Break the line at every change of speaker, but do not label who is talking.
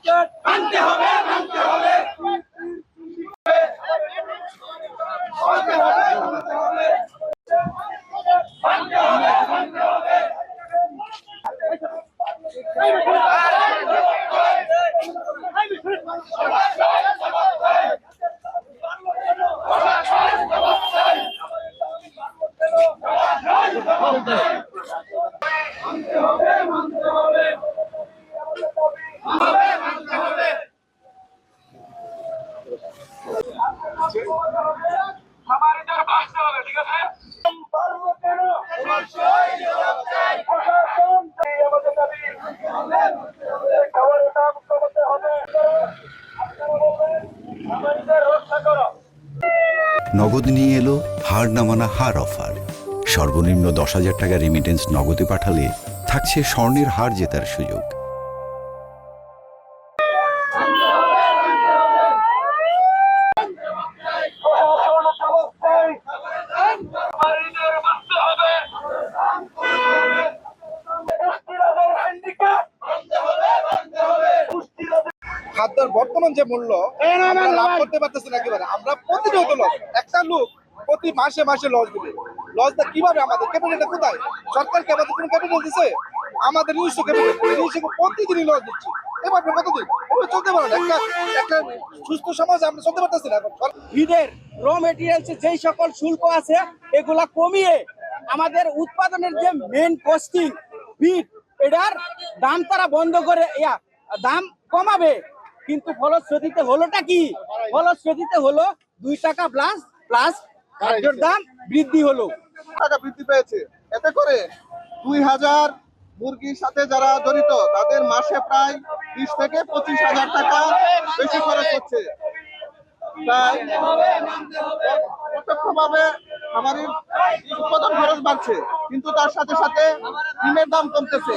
মানতে হবে, মানতে হবে। মানতে হবে, মানতে হবে। মানতে হবে, মানতে হবে। খামারিদের বাঁচতে হবে, ঠিক আছে?
নগদ নিয়ে এলো হার না মানা হার অফার। সর্বনিম্ন 10,000 টাকা রেমিটেন্স নগদে পাঠালে থাকছে স্বর্ণের হার জেতার সুযোগ।
খাদ্যের বর্তমান যে মূল্য আমরা লাভ করতে পারতেছি না। একেবারে আমরা প্রতিনিয়ত লস। একটা লোক প্রতি মাসে মাসে লস দিবে। লসটা কিভাবে? আমাদের ক্যাপিটালটা কোথায়? সরকার কি আমাদের কোনো ক্যাপিটাল দিছে? আমাদের নিজস্ব ক্যাপিটাল, প্রতিদিনই লস দিচ্ছি। এবার কতদিন ওটা চলতে পারে না। একটা সুস্থ সমাজ আমরা চলতে পারতেছি না।
ফিডের র মেটেরিয়ালসে যেই সকল শুল্ক আছে এগুলা কমিয়ে আমাদের উৎপাদনের যে মেন কস্টিং ফিড, এটার দাম তারা বন্ধ করে দাম কমাবে। কিন্তু ফলশ্রুতিতে হলোটা কি? ফলশ্রুতিতে হলো 2 টাকা প্লাস খাদ্যের দাম বৃদ্ধি হলো।
টাকা বৃদ্ধি পেয়েছে। এতে করে 2000 মুরগির সাথে যারা জড়িত তাদের মাসে প্রায় 20 থেকে 25,000 টাকা বেশি খরচ হচ্ছে। তাই প্রত্যক্ষভাবে খামারের উৎপাদন খরচ বাড়ছে, কিন্তু তার সাথে সাথে ডিমের দাম কমতেছে।